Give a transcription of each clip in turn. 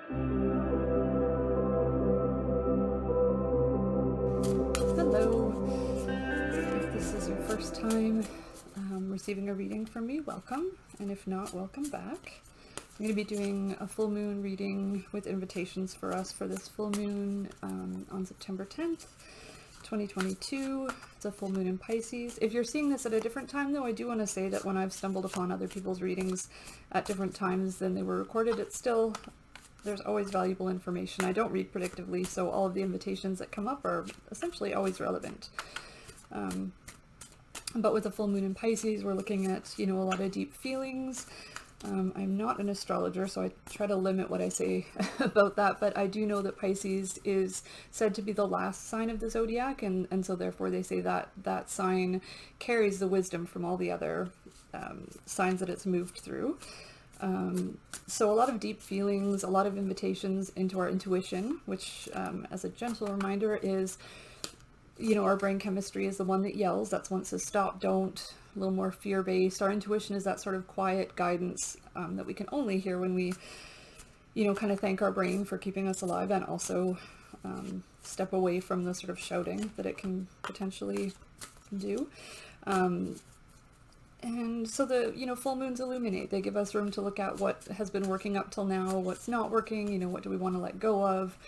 Hello. If this is your first time receiving a reading from me, welcome. And if not, welcome back. I'm going to be doing a full moon reading with invitations for us for this full moon on September 10th, 2022. It's a full moon in Pisces. If you're seeing this at a different time, though, I do want to say that when I've stumbled upon other people's readings at different times than they were recorded, it's still, there's always valuable information. I don't read predictively, so all of the invitations that come up are essentially always relevant. But with a full moon in Pisces, we're looking at, a lot of deep feelings. I'm not an astrologer, so I try to limit what I say about that, but I do know that Pisces is said to be the last sign of the zodiac, and so therefore they say that that sign carries the wisdom from all the other signs that it's moved through. So a lot of deep feelings, a lot of invitations into our intuition, which as a gentle reminder is, our brain chemistry is the one that yells. That's one that says stop, don't, a little more fear-based. Our intuition is that sort of quiet guidance that we can only hear when we, kind of thank our brain for keeping us alive, and also step away from the sort of shouting that it can potentially do. And so the, full moons illuminate. They give us room to look at what has been working up till now, what's not working, what do we want to let go of,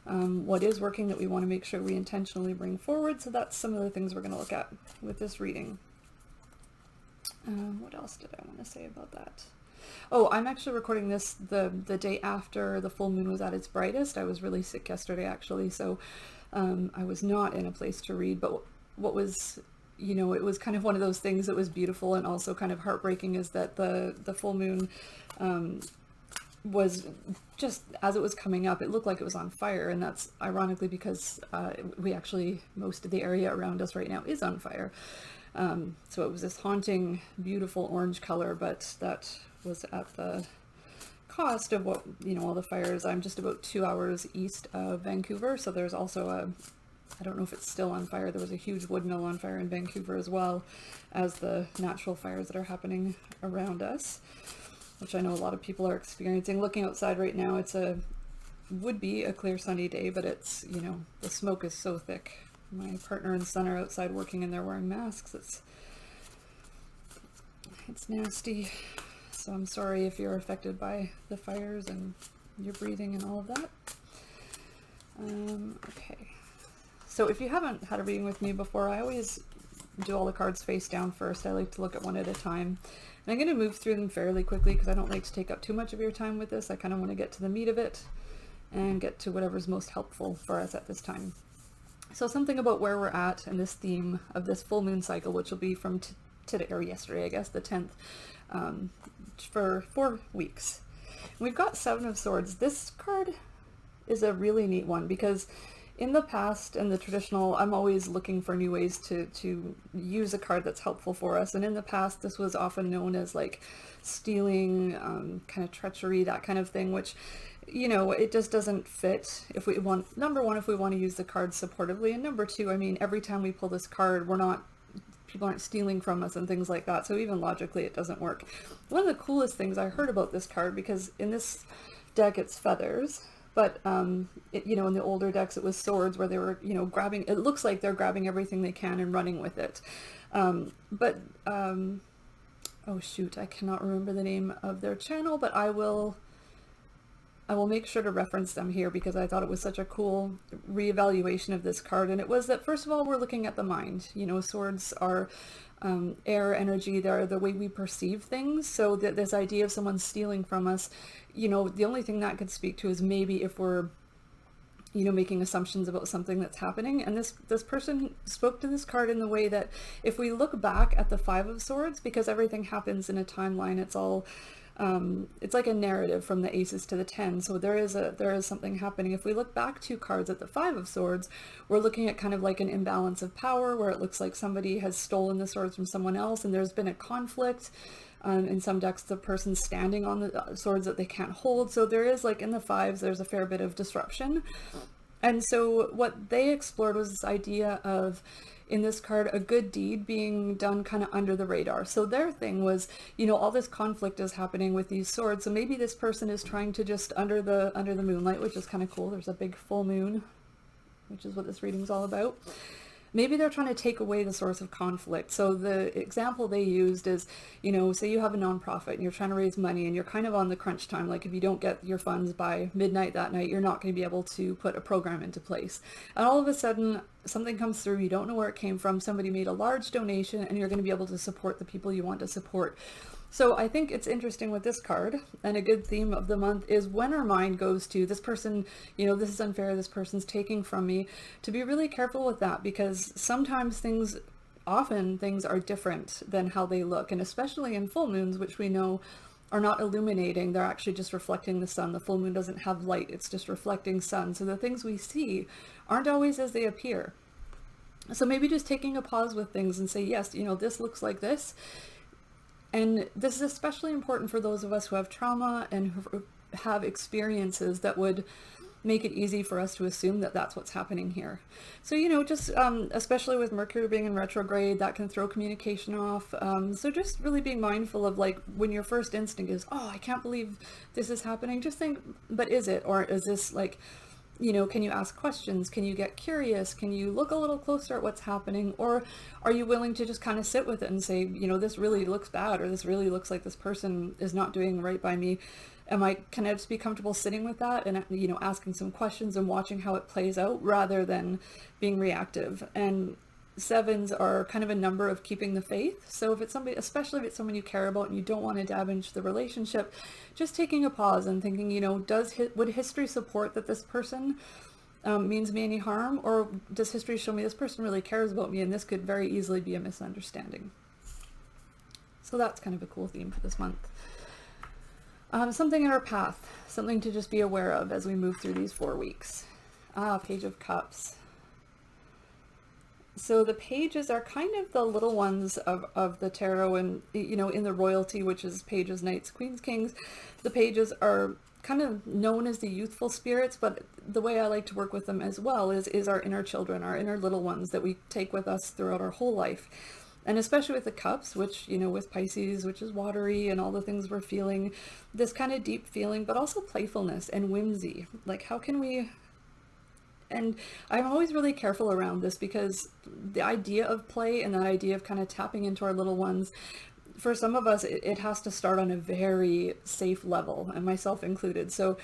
what is working that we want to make sure we intentionally bring forward. So that's some of the things we're going to look at with this reading. What else did I want to say about that? Oh, I'm actually recording this the day after the full moon was at its brightest. I was really sick yesterday, actually, so I was not in a place to read. But what was, it was kind of one of those things that was beautiful and also kind of heartbreaking, is that the full moon was just, as it was coming up, it looked like it was on fire, and that's ironically because most of the area around us right now is on fire. So it was this haunting, beautiful orange color, but that was at the cost of what, all the fires. I'm just about 2 hours east of Vancouver, so there's also I don't know if it's still on fire. There was a huge wood mill on fire in Vancouver, as well as the natural fires that are happening around us, which I know a lot of people are experiencing. Looking outside right now, would be a clear sunny day, but it's, the smoke is so thick. My partner and son are outside working and they're wearing masks. It's nasty. So I'm sorry if you're affected by the fires and your breathing and all of that. Okay. So if you haven't had a reading with me before, I always do all the cards face down first. I like to look at one at a time. And I'm going to move through them fairly quickly because I don't like to take up too much of your time with this. I kind of want to get to the meat of it and get to whatever's most helpful for us at this time. So something about where we're at and this theme of this full moon cycle, which will be from today, or yesterday, I guess, the 10th, for 4 weeks. And we've got Seven of Swords. This card is a really neat one because in the past and the traditional, I'm always looking for new ways to use a card that's helpful for us. And in the past, this was often known as like stealing, kind of treachery, that kind of thing, which, it just doesn't fit if we want, number one, if we want to use the card supportively, and number two, I mean, every time we pull this card, people aren't stealing from us and things like that. So even logically, it doesn't work. One of the coolest things I heard about this card, because in this deck, it's feathers, but, in the older decks, it was swords where they were, grabbing, it looks like they're grabbing everything they can and running with it. Oh shoot, I cannot remember the name of their channel, but I will make sure to reference them here because I thought it was such a cool reevaluation of this card. And it was that, first of all, we're looking at the mind. Swords are air energy. They're the way we perceive things. So that this idea of someone stealing from us, the only thing that could speak to is maybe if we're, making assumptions about something that's happening. And this person spoke to this card in the way that if we look back at the Five of Swords, because everything happens in a timeline, it's all, it's like a narrative from the aces to the 10. So there is something happening. If we look back 2 cards at the Five of Swords, we're looking at kind of like an imbalance of power where it looks like somebody has stolen the swords from someone else and there's been a conflict. In some decks, the person's standing on the swords that they can't hold. So there is, like in the fives, there's a fair bit of disruption. And so what they explored was this idea of, in this card, a good deed being done kind of under the radar. So their thing was, all this conflict is happening with these swords. So maybe this person is trying to just under the moonlight, which is kind of cool. There's a big full moon, which is what this reading is all about. Maybe they're trying to take away the source of conflict. So the example they used is, say you have a nonprofit and you're trying to raise money and you're kind of on the crunch time. Like if you don't get your funds by midnight that night, you're not going to be able to put a program into place. And all of a sudden something comes through, you don't know where it came from. Somebody made a large donation and you're going to be able to support the people you want to support. So I think it's interesting with this card, and a good theme of the month is when our mind goes to this person, this is unfair, this person's taking from me, to be really careful with that, because sometimes often things are different than how they look. And especially in full moons, which we know are not illuminating, they're actually just reflecting the sun. The full moon doesn't have light, it's just reflecting sun. So the things we see aren't always as they appear. So maybe just taking a pause with things and say, yes, this looks like this. And this is especially important for those of us who have trauma and who have experiences that would make it easy for us to assume that that's what's happening here. So, just especially with Mercury being in retrograde, that can throw communication off. So just really being mindful of, like, when your first instinct is, oh, I can't believe this is happening, just think, but is it? Or is this like, can you ask questions? Can you get curious? Can you look a little closer at what's happening? Or are you willing to just kind of sit with it and say, this really looks bad, or this really looks like this person is not doing right by me? Can I just be comfortable sitting with that and, asking some questions and watching how it plays out rather than being reactive? And sevens are kind of a number of keeping the faith. So if it's somebody, especially if it's someone you care about and you don't want to damage the relationship, just taking a pause and thinking, would history support that this person means me any harm? Or does history show me this person really cares about me and this could very easily be a misunderstanding? So that's kind of a cool theme for this month. Something in our path, something to just be aware of as we move through these 4 weeks. Page of Cups. So the pages are kind of the little ones of the tarot, and, in the royalty, which is pages, knights, queens, kings, the pages are kind of known as the youthful spirits, but the way I like to work with them as well is our inner children, our inner little ones that we take with us throughout our whole life. And especially with the cups, which, with Pisces, which is watery and all the things we're feeling, this kind of deep feeling, but also playfulness and whimsy. Like, how can we... And I'm always really careful around this, because the idea of play and that idea of kind of tapping into our little ones, for some of us, it has to start on a very safe level, and myself included. So,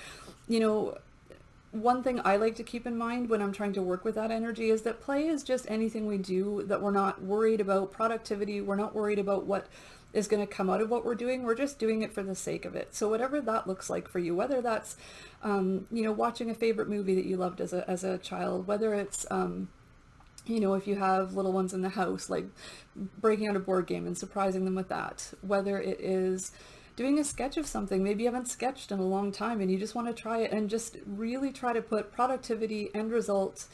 one thing I like to keep in mind when I'm trying to work with that energy is that play is just anything we do that we're not worried about productivity. We're not worried about what is going to come out of what we're doing. We're just doing it for the sake of it. So whatever that looks like for you, whether that's, watching a favorite movie that you loved as a child, whether it's, if you have little ones in the house, like breaking out a board game and surprising them with that, whether it is doing a sketch of something, maybe you haven't sketched in a long time and you just want to try it, and just really try to put productivity and results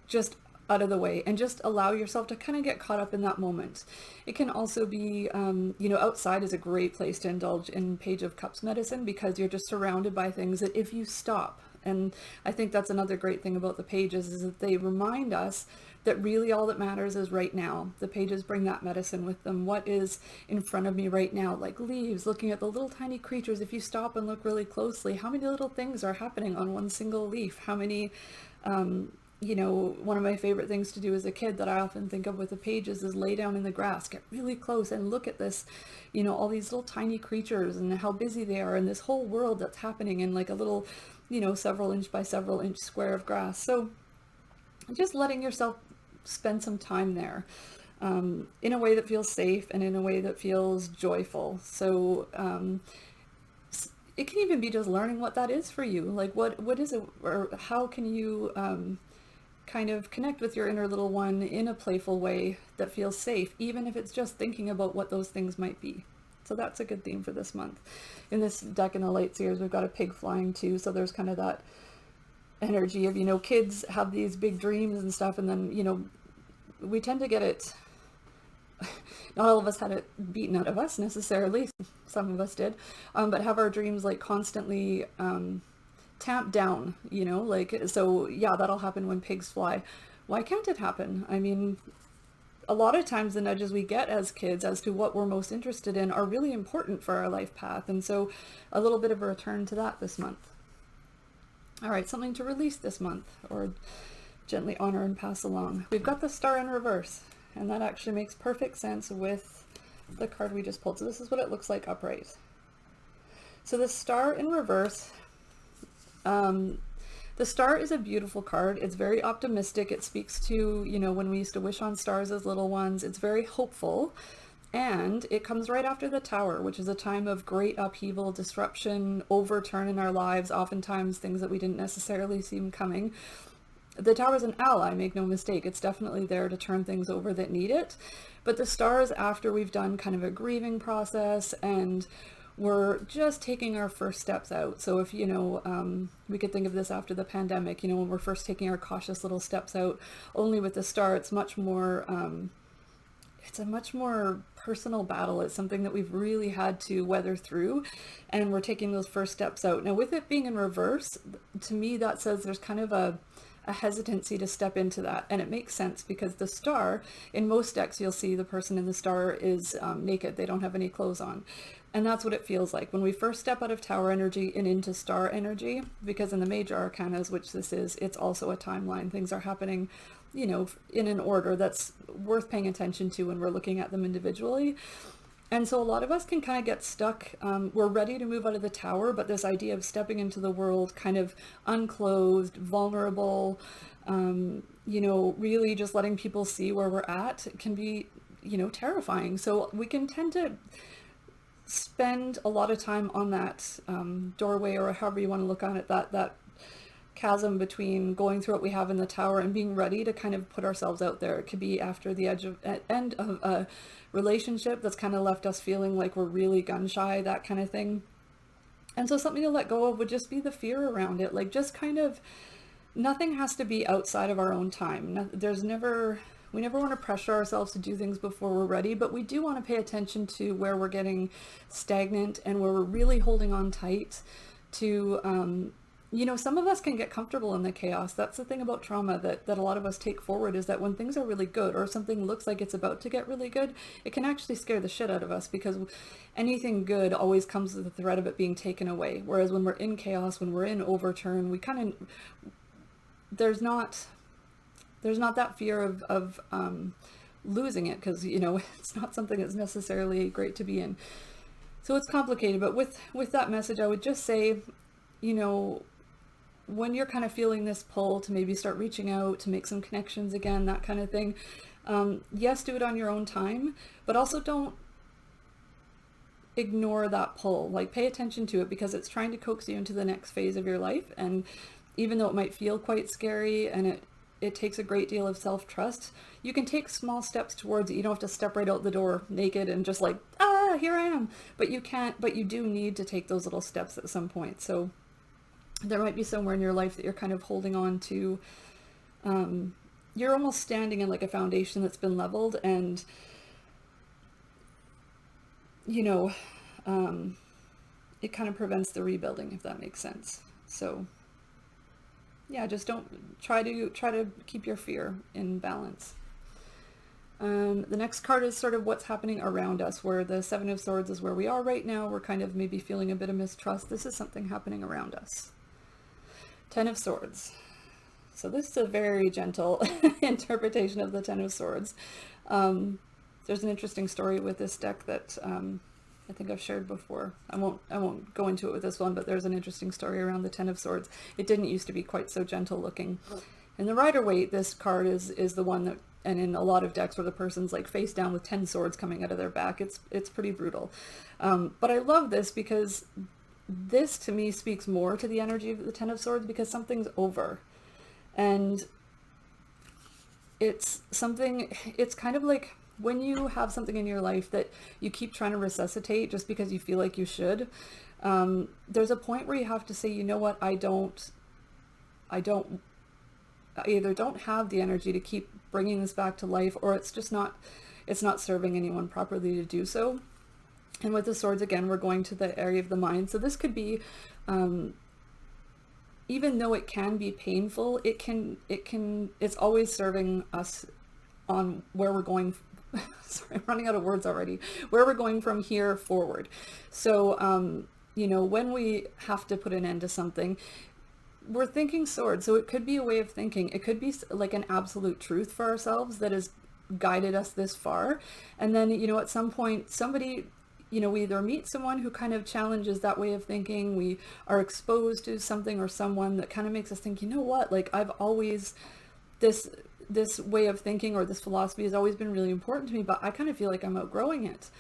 just out of the way and just allow yourself to kind of get caught up in that moment. It can also be, outside is a great place to indulge in Page of Cups medicine, because you're just surrounded by things that if you stop, and I think that's another great thing about the pages, is that they remind us that really all that matters is right now. The pages bring that medicine with them. What is in front of me right now? Like leaves, looking at the little tiny creatures. If you stop and look really closely, how many little things are happening on one single leaf? How many, one of my favorite things to do as a kid that I often think of with the pages is lay down in the grass, get really close and look at this, all these little tiny creatures and how busy they are, and this whole world that's happening in like a little, several inch by several inch square of grass. So just letting yourself spend some time there in a way that feels safe and in a way that feels joyful. So it can even be just learning what that is for you. Like what is it, or how can you kind of connect with your inner little one in a playful way that feels safe, even if it's just thinking about what those things might be. So that's a good theme for this month. In this deck in the Light Seers, we've got a pig flying too, so there's kind of that energy of, kids have these big dreams and stuff, and then, we tend to get it, not all of us had it beaten out of us necessarily, some of us did, but have our dreams like constantly tamp down, you know, like, so yeah, that'll happen when pigs fly. Why can't it happen? I mean, a lot of times the nudges we get as kids as to what we're most interested in are really important for our life path. And so a little bit of a return to that this month. All right, something to release this month or gently honor and pass along. We've got the Star in reverse, and that actually makes perfect sense with the card we just pulled. So this is what it looks like upright. So the Star in reverse, the Star is a beautiful card. It's very optimistic. It speaks to, you know, when we used to wish on stars as little ones. It's very hopeful. And it comes right after the Tower, which is a time of great upheaval, disruption, overturn in our lives, oftentimes things that we didn't necessarily see coming. The Tower is an ally, make no mistake. It's definitely there to turn things over that need it. But the Star is after we've done kind of a grieving process and we're just taking our first steps out. So if, you know, we could think of this after the pandemic, you know, when we're first taking our cautious little steps out. Only with the Star, it's much more, it's a much more personal battle. It's something that we've really had to weather through, and we're taking those first steps out. Now, with it being in reverse, to me, that says there's kind of a hesitancy to step into that. And it makes sense because the Star, in most decks, you'll see the person in the Star is naked. They don't have any clothes on. And that's what it feels like when we first step out of Tower energy and into Star energy, because in the major arcanas, which this is, it's also a timeline. Things are happening, you know, in an order that's worth paying attention to when we're looking at them individually. And so a lot of us can kind of get stuck. We're ready to move out of the Tower, but this idea of stepping into the world kind of unclothed, vulnerable, you know, really just letting people see where we're at can be, you know, terrifying. So we can tend to spend a lot of time on that doorway, or however you want to look on it, that chasm between going through what we have in the Tower and being ready to kind of put ourselves out there. It could be after the end of a relationship that's kind of left us feeling like we're really gun shy, that kind of thing. And so something to let go of would just be the fear around it. Like, just kind of, nothing has to be outside of our own time. We never want to pressure ourselves to do things before we're ready, but we do want to pay attention to where we're getting stagnant and where we're really holding on tight to, you know, some of us can get comfortable in the chaos. That's the thing about trauma that a lot of us take forward, is that when things are really good or something looks like it's about to get really good, it can actually scare the shit out of us, because anything good always comes with the threat of it being taken away. Whereas when we're in chaos, when we're in overturn, we kind of, there's not that fear of losing it, because, you know, it's not something that's necessarily great to be in. So it's complicated, but with that message, I would just say, you know, when you're kind of feeling this pull to maybe start reaching out, to make some connections again, that kind of thing, yes, do it on your own time, but also don't ignore that pull. Like, pay attention to it, because it's trying to coax you into the next phase of your life. And even though it might feel quite scary and it takes a great deal of self-trust, you can take small steps towards it. You don't have to step right out the door naked and just like, here I am. But you do need to take those little steps at some point. So there might be somewhere in your life that you're kind of holding on to. You're almost standing in like a foundation that's been leveled, and, you know, it kind of prevents the rebuilding, if that makes sense. So yeah, just don't try to keep your fear in balance. The next card is sort of what's happening around us, where the Seven of Swords is where we are right now. We're kind of maybe feeling a bit of mistrust. This is something happening around us. Ten of Swords. So this is a very gentle interpretation of the Ten of Swords. There's an interesting story with this deck that I think I've shared before. I won't go into it with this one, but there's an interesting story around the Ten of Swords. It didn't used to be quite so gentle looking. In the Rider-Waite, this card is the one that, and in a lot of decks where the person's like face down with 10 swords coming out of their back, it's pretty brutal. But I love this because this to me speaks more to the energy of the Ten of Swords, because something's over. And it's kind of like when you have something in your life that you keep trying to resuscitate just because you feel like you should, there's a point where you have to say, you know what, I either don't have the energy to keep bringing this back to life, or it's not serving anyone properly to do so. And with the swords, again, we're going to the area of the mind. So this could be, even though it can be painful, it's always serving us on where we're going. Sorry, I'm running out of words already. Where we're going from here forward. So, you know, when we have to put an end to something, we're thinking sword. So it could be a way of thinking. It could be like an absolute truth for ourselves that has guided us this far. And then, you know, at some point, somebody, you know, we either meet someone who kind of challenges that way of thinking, we are exposed to something or someone that kind of makes us think, you know what, like I've always, this way of thinking or this philosophy has always been really important to me, but I kind of feel like I'm outgrowing it.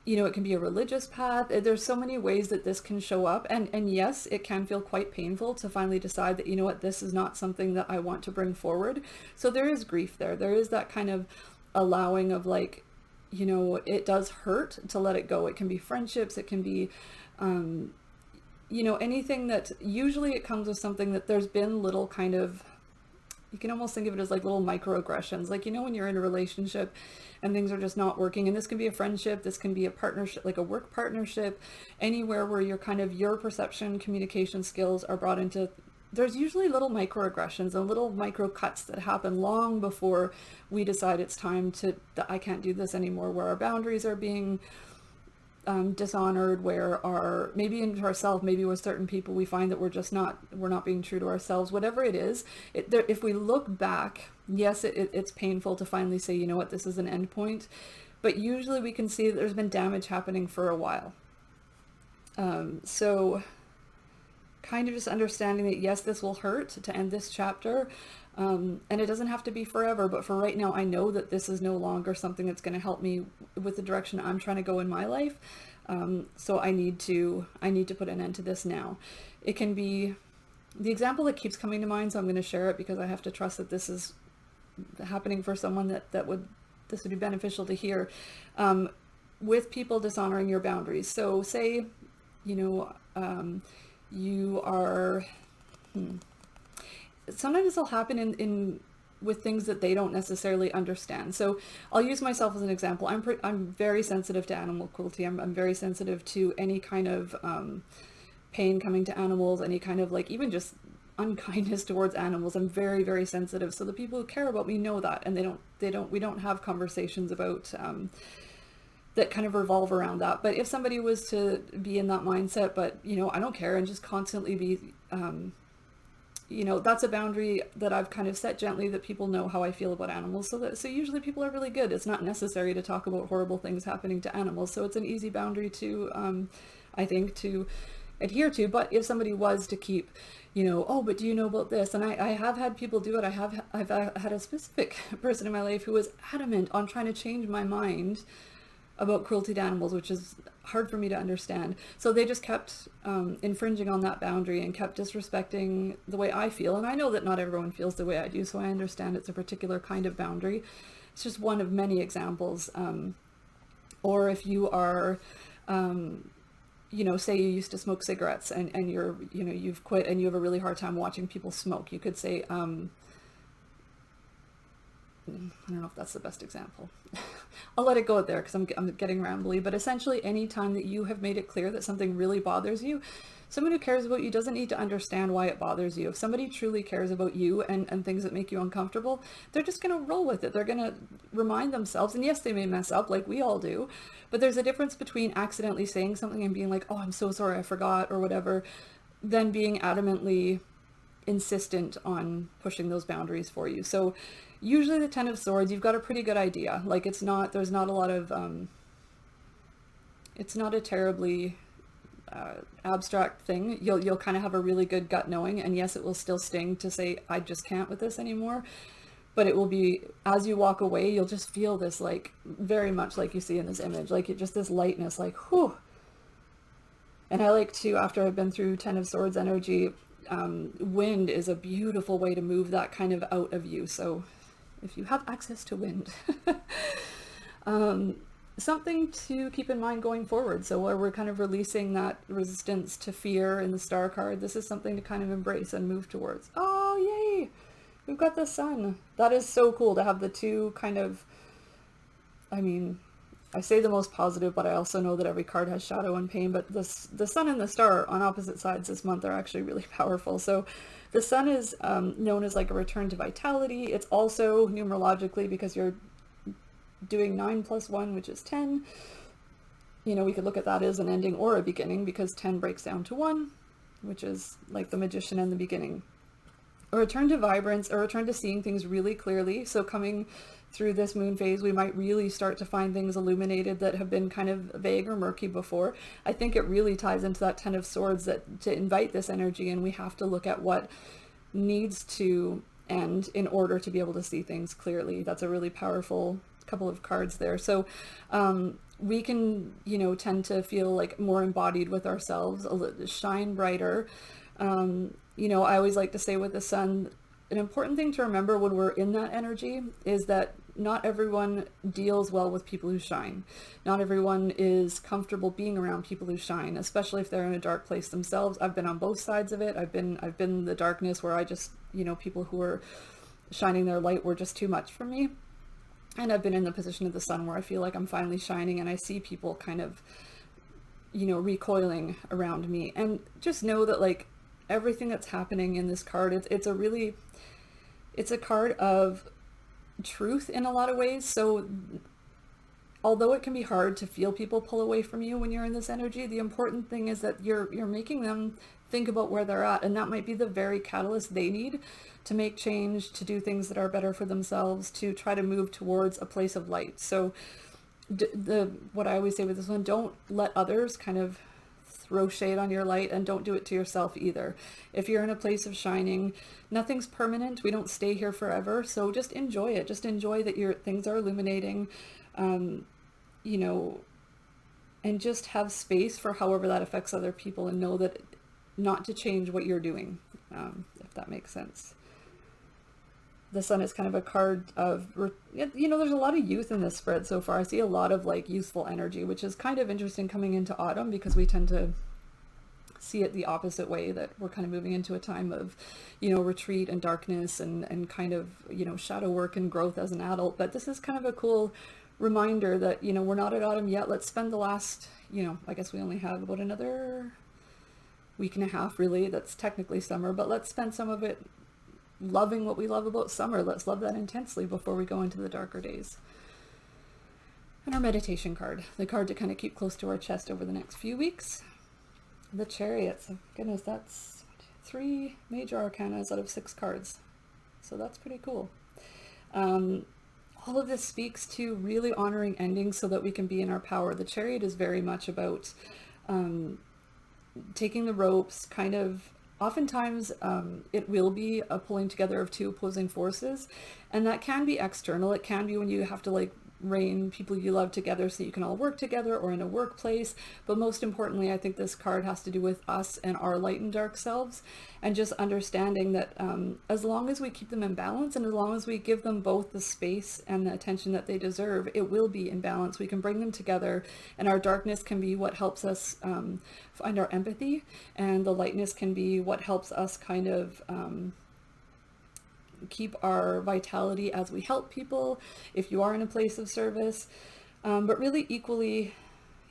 You know, it can be a religious path. There's so many ways that this can show up. And yes, it can feel quite painful to finally decide that, you know what, this is not something that I want to bring forward. So there is grief there. There is that kind of allowing of like, you know, it does hurt to let it go. It can be friendships. It can be, you know, anything that usually it comes with something that there's been little kind of, you can almost think of it as like little microaggressions. Like, you know, when you're in a relationship and things are just not working, and this can be a friendship, this can be a partnership, like a work partnership, anywhere where you're kind of, your perception, communication skills are brought into, there's usually little microaggressions and little micro cuts that happen long before we decide it's time to, that I can't do this anymore, where our boundaries are being dishonored, where our, maybe into ourselves, maybe with certain people we find that we're not being true to ourselves, whatever it is. If we look back, yes, it's painful to finally say, you know what, this is an end point, but usually we can see that there's been damage happening for a while. So kind of just understanding that yes, this will hurt to end this chapter. And it doesn't have to be forever, but for right now, I know that this is no longer something that's going to help me with the direction I'm trying to go in my life. So I need to put an end to this now. It can be the example that keeps coming to mind, so I'm going to share it because I have to trust that this is happening for someone this would be beneficial to hear. With people dishonoring your boundaries. So say, you know, you are, sometimes this will happen in with things that they don't necessarily understand. So I'll use myself as an example. I'm very sensitive to animal cruelty. I'm very sensitive to any kind of pain coming to animals, any kind of like even just unkindness towards animals. I'm very, very sensitive. So the people who care about me know that, and we don't have conversations about that kind of revolve around that. But if somebody was to be in that mindset, but you know, I don't care, and just constantly be you know, that's a boundary that I've kind of set gently, that people know how I feel about animals. So usually people are really good. It's not necessary to talk about horrible things happening to animals. So it's an easy boundary to, I think, to adhere to. But if somebody was to keep, you know, oh, but do you know about this? And I have had people do it. I've had a specific person in my life who was adamant on trying to change my mind about cruelty to animals, which is hard for me to understand. So they just kept infringing on that boundary and kept disrespecting the way I feel. And I know that not everyone feels the way I do, so I understand it's a particular kind of boundary. It's just one of many examples. Or if you are, you know, say you used to smoke cigarettes and you're, you know, you've quit and you have a really hard time watching people smoke. You could say, I don't know if that's the best example. I'll let it go there because I'm getting rambly, but essentially any time that you have made it clear that something really bothers you, someone who cares about you doesn't need to understand why it bothers you. If somebody truly cares about you and things that make you uncomfortable, they're just going to roll with it. They're going to remind themselves, and yes, they may mess up like we all do, but there's a difference between accidentally saying something and being like, oh, I'm so sorry, I forgot, or whatever, than being adamantly insistent on pushing those boundaries for you. So usually the Ten of Swords, you've got a pretty good idea. Like there's not a lot of, it's not a terribly abstract thing. You'll kind of have a really good gut knowing, and yes, it will still sting to say, I just can't with this anymore. But it will be, as you walk away, you'll just feel this, like, very much like you see in this image, like just this lightness, like, whew. And I like to, after I've been through Ten of Swords energy, wind is a beautiful way to move that kind of out of you. So if you have access to wind, something to keep in mind going forward. So where we're kind of releasing that resistance to fear in the Star card, this is something to kind of embrace and move towards. Oh, yay! We've got the sun. That is so cool to have the two kind of, I mean, I say the most positive, but I also know that every card has shadow and pain. But the sun and the star on opposite sides this month are actually really powerful. So the sun is known as like a return to vitality. It's also numerologically, because you're doing 9 plus 1, which is 10. You know, we could look at that as an ending or a beginning, because 10 breaks down to 1, which is like the magician and the beginning. A return to vibrance, a return to seeing things really clearly. So coming through this moon phase, we might really start to find things illuminated that have been kind of vague or murky before. I think it really ties into that 10 of Swords, that to invite this energy, and we have to look at what needs to end in order to be able to see things clearly. That's a really powerful couple of cards there. So we can, you know, tend to feel like more embodied with ourselves, shine brighter. You know, I always like to say with the sun, an important thing to remember when we're in that energy is that not everyone deals well with people who shine. Not everyone is comfortable being around people who shine, especially if they're in a dark place themselves. I've been on both sides of it. I've been in the darkness where I just, you know, people who are shining their light were just too much for me. And I've been in the position of the sun where I feel like I'm finally shining, and I see people kind of, you know, recoiling around me. And just know that, like, everything that's happening in this card, it's a card of truth in a lot of ways. So although it can be hard to feel people pull away from you when you're in this energy, the important thing is that you're making them think about where they're at, and that might be the very catalyst they need to make change, to do things that are better for themselves, to try to move towards a place of light. So what I always say with this one, don't let others kind of throw shade on your light, and don't do it to yourself either. If you're in a place of shining, nothing's permanent. We don't stay here forever. So just enjoy it. Just enjoy that your things are illuminating, you know, and just have space for however that affects other people, and know that not to change what you're doing, if that makes sense. The sun is kind of a card of, you know, there's a lot of youth in this spread so far. I see a lot of like youthful energy, which is kind of interesting coming into autumn, because we tend to see it the opposite way, that we're kind of moving into a time of, you know, retreat and darkness and kind of, you know, shadow work and growth as an adult. But this is kind of a cool reminder that, you know, we're not at autumn yet. Let's spend the last, you know, I guess we only have about another week and a half really, that's technically summer, but let's spend some of it loving what we love about summer. Let's love that intensely before we go into the darker days. And our meditation card, the card to kind of keep close to our chest over the next few weeks, the Chariot. So goodness, that's 3 major arcanas out of 6 cards, so that's pretty cool. All of this speaks to really honoring endings so that we can be in our power. The Chariot is very much about taking the ropes, kind of. Oftentimes, it will be a pulling together of 2 opposing forces, and that can be external. It can be when you have to like rein people you love together so you can all work together, or in a workplace. But most importantly, I think this card has to do with us and our light and dark selves, and just understanding that as long as we keep them in balance, and as long as we give them both the space and the attention that they deserve, it will be in balance. We can bring them together, and our darkness can be what helps us find our empathy, and the lightness can be what helps us kind of keep our vitality as we help people, if you are in a place of service. But really equally,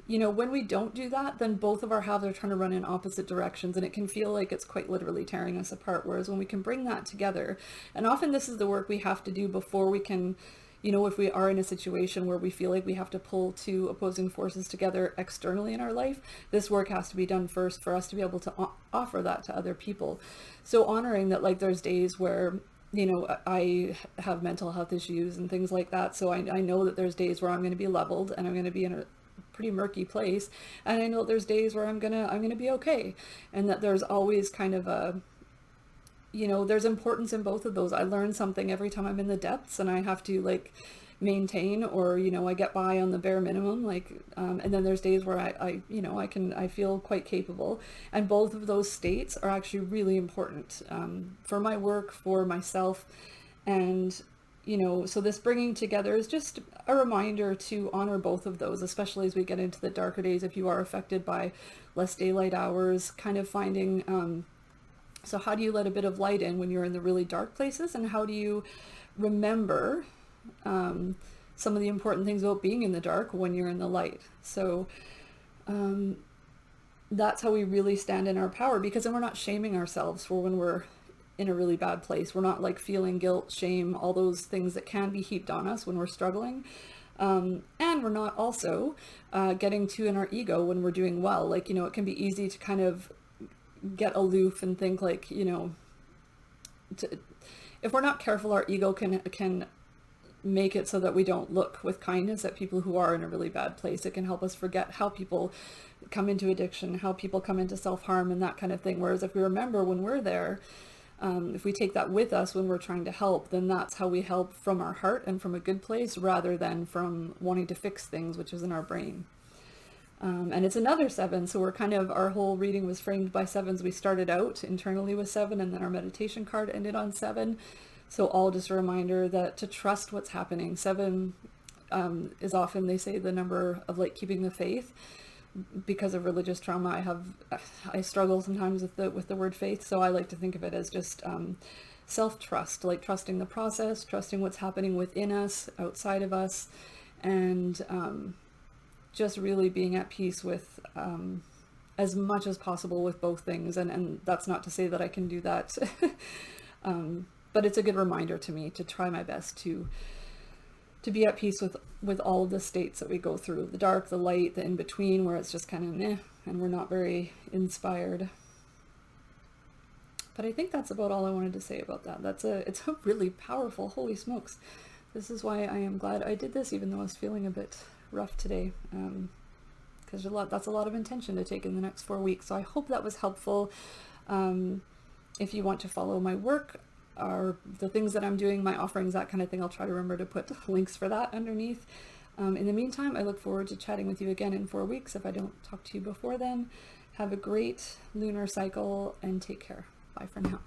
you know, when we don't do that, then both of our halves are trying to run in opposite directions, and it can feel like it's quite literally tearing us apart. Whereas when we can bring that together, and often this is the work we have to do before we can, you know, if we are in a situation where we feel like we have to pull 2 opposing forces together externally in our life, this work has to be done first for us to be able to offer that to other people. So honoring that, like, there's days where, you know, I have mental health issues and things like that. So I know that there's days where I'm going to be leveled, and I'm going to be in a pretty murky place. And I know there's days where I'm going to be okay. And that there's always kind of a, you know, there's importance in both of those. I learn something every time I'm in the depths, and I have to like maintain, or, you know, I get by on the bare minimum, like, and then there's days where I you know, I feel quite capable, and both of those states are actually really important for my work, for myself. And, you know, so this bringing together is just a reminder to honor both of those, especially as we get into the darker days. If you are affected by less daylight hours, kind of finding, so how do you let a bit of light in when you're in the really dark places, and how do you remember some of the important things about being in the dark when you're in the light. So that's how we really stand in our power, because then we're not shaming ourselves for when we're in a really bad place. We're not like feeling guilt, shame, all those things that can be heaped on us when we're struggling. And we're not also getting too in our ego when we're doing well. Like, it can be easy to kind of get aloof and think like, if we're not careful, our ego can make it so that we don't look with kindness at people who are in a really bad place. It can help us forget how people come into addiction, how people come into self-harm and that kind of thing. Whereas if we remember when we're there, if we take that with us when we're trying to help, then that's how we help from our heart and from a good place, rather than from wanting to fix things, which is in our brain. And it's another 7, so we're kind of, our whole reading was framed by 7s. We started out internally with 7, and then our meditation card ended on 7. So all just a reminder that to trust what's happening. 7 is often, they say, the number of like keeping the faith. Because of religious trauma, I struggle sometimes with the word faith. So I like to think of it as just self-trust, like trusting the process, trusting what's happening within us, outside of us, and just really being at peace with as much as possible with both things. And that's not to say that I can do that, but it's a good reminder to me to try my best to be at peace with all of the states that we go through, the dark, the light, the in-between, where it's just kind of meh, and we're not very inspired. But I think that's about all I wanted to say about that. It's a really powerful, holy smokes. This is why I am glad I did this, even though I was feeling a bit rough today, because that's a lot of intention to take in the next 4 weeks. So I hope that was helpful. If you want to follow my work, or the things that I'm doing, my offerings, that kind of thing, I'll try to remember to put links for that underneath. In the meantime, I look forward to chatting with you again in 4 weeks if I don't talk to you before then. Have a great lunar cycle and take care. Bye for now.